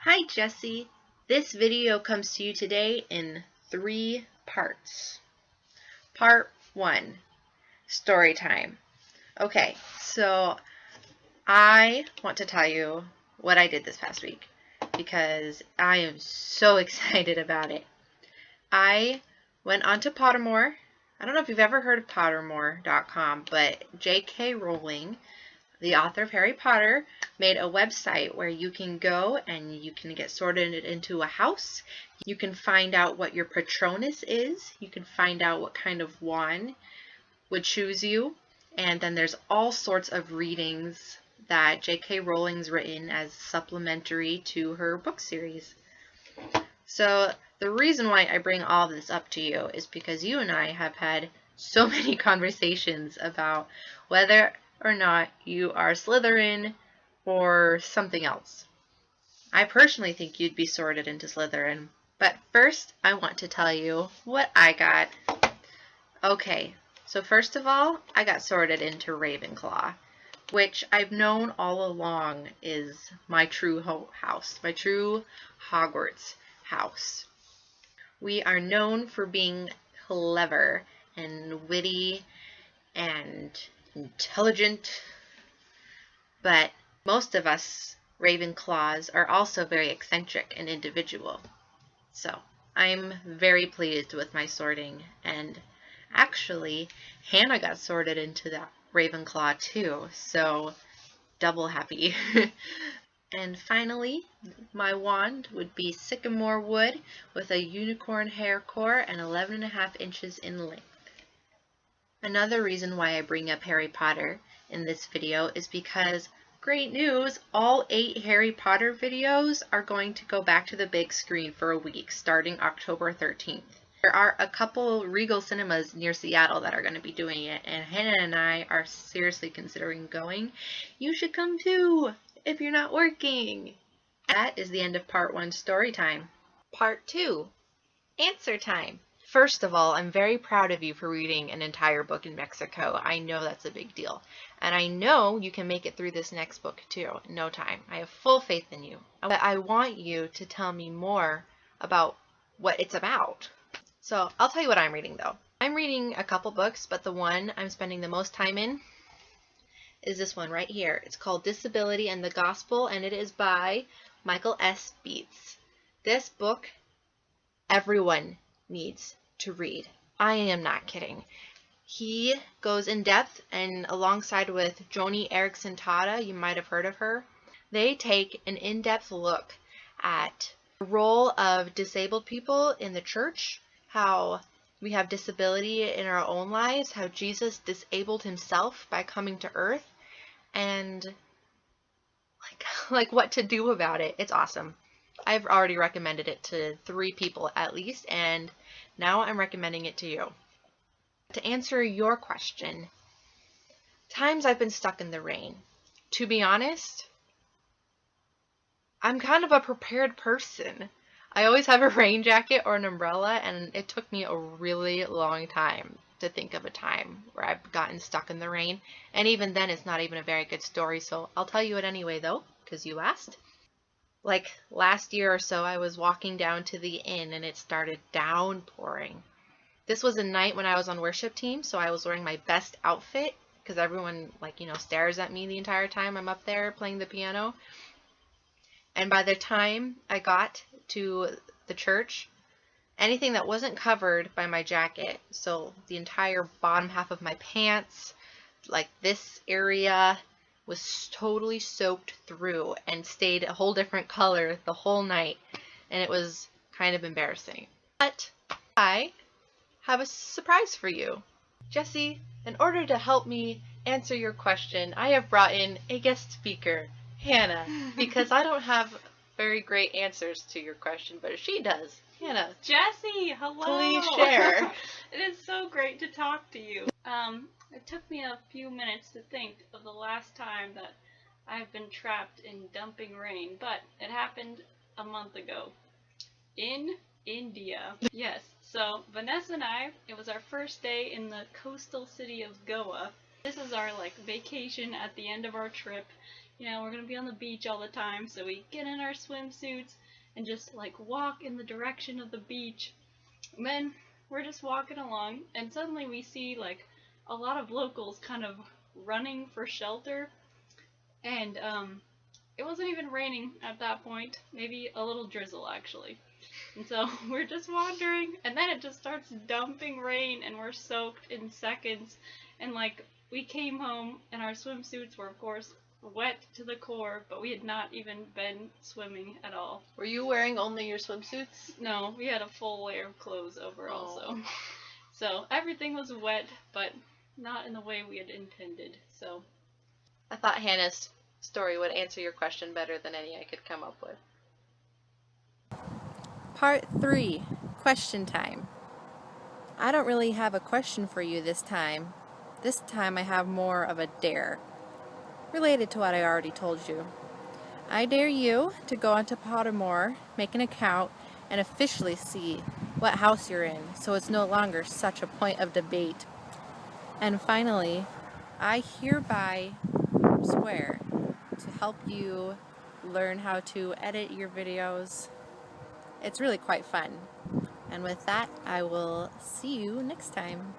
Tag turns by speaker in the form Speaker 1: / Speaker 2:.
Speaker 1: Hi Jesse, this video comes to you today in 3 parts. Part 1, story time. Okay, so I want to tell you what I did this past week because I am so excited about it. I went onto Pottermore. I don't know if you've ever heard of Pottermore.com, but J.K. Rowling, the author of Harry Potter, made a website where you can go and you can get sorted into a house. You can find out what your Patronus is. You can find out what kind of wand would choose you. And then there's all sorts of readings that J.K. Rowling's written as supplementary to her book series. So the reason why I bring all this up to you is because you and I have had so many conversations about whether or not you are Slytherin or something else. I personally think you'd be sorted into Slytherin, but first I want to tell you what I got. Okay, so first of all, I got sorted into Ravenclaw, which I've known all along is my true house, my true Hogwarts house. We are known for being clever and witty and intelligent, but most of us Ravenclaws are also very eccentric and individual. So I'm very pleased with my sorting, and actually Hannah got sorted into that Ravenclaw too, so double happy. And finally, my wand would be sycamore wood with a unicorn hair core and 11.5 inches in length. Another reason why I bring up Harry Potter in this video is because, great news, all 8 Harry Potter videos are going to go back to the big screen for a week starting October 13th. There are a couple Regal Cinemas near Seattle that are going to be doing it, and Hannah and I are seriously considering going. You should come too if you're not working. That is the end of part 1 story time. Part 2, answer time. First of all, I'm very proud of you for reading an entire book in Mexico. I know that's a big deal. And I know you can make it through this next book too in no time. I have full faith in you. But I want you to tell me more about what it's about. So I'll tell you what I'm reading though. I'm reading a couple books, but the one I'm spending the most time in is this one right here. It's called Disability and the Gospel, and it is by Michael S. Beetz. This book, everyone needs to read. I am not kidding. He goes in depth, and alongside with Joni Eareckson Tada, you might have heard of her, they take an in-depth look at the role of disabled people in the church, how we have disability in our own lives, how Jesus disabled himself by coming to earth, and like what to do about it. It's awesome. I've already recommended it to 3 people at least, and now I'm recommending it to you. To answer your question, times I've been stuck in the rain. To be honest, I'm kind of a prepared person. I always have a rain jacket or an umbrella, and it took me a really long time to think of a time where I've gotten stuck in the rain. And even then, it's not even a very good story, so I'll tell you it anyway though, because you asked. Like last year or so, I was walking down to the inn and it started downpouring. This was a night when I was on worship team, so I was wearing my best outfit because everyone stares at me the entire time I'm up there playing the piano. And by the time I got to the church, anything that wasn't covered by my jacket, so the entire bottom half of my pants, like this area, was totally soaked through and stayed a whole different color the whole night, and it was kind of embarrassing. But I have a surprise for you. Jesse, in order to help me answer your question, I have brought in a guest speaker, Hannah, because I don't have very great answers to your question, but she does. Hannah.
Speaker 2: Jesse, hello.
Speaker 1: Please share.
Speaker 2: It is so great to talk to you. It took me a few minutes to think of the last time that I've been trapped in dumping rain, but it happened a month ago in India. Yes, so Vanessa and I, it was our first day in the coastal city of Goa. This is our vacation at the end of our trip, you know, we're gonna be on the beach all the time, so we get in our swimsuits and just like walk in the direction of the beach. And then we're just walking along, and suddenly we see like a lot of locals kind of running for shelter, and it wasn't even raining at that point, maybe a little drizzle actually. And so we're just wandering, and then it just starts dumping rain, and we're soaked in seconds. And like, we came home, and our swimsuits were, of course, wet to the core, but we had not even been swimming at all.
Speaker 1: Were you wearing only your swimsuits?
Speaker 2: No, we had a full layer of clothes over also.
Speaker 1: Oh.
Speaker 2: So everything was wet, but not in the way we had intended. So
Speaker 1: I thought Hannah's story would answer your question better than any I could come up with.
Speaker 3: Part 3, question time. I don't really have a question for you this time. This time I have more of a dare, related to what I already told you. I dare you to go onto Pottermore, make an account, and officially see what house you're in, so it's no longer such a point of debate. And finally, I hereby swear to help you learn how to edit your videos. It's really quite fun. And with that, I will see you next time.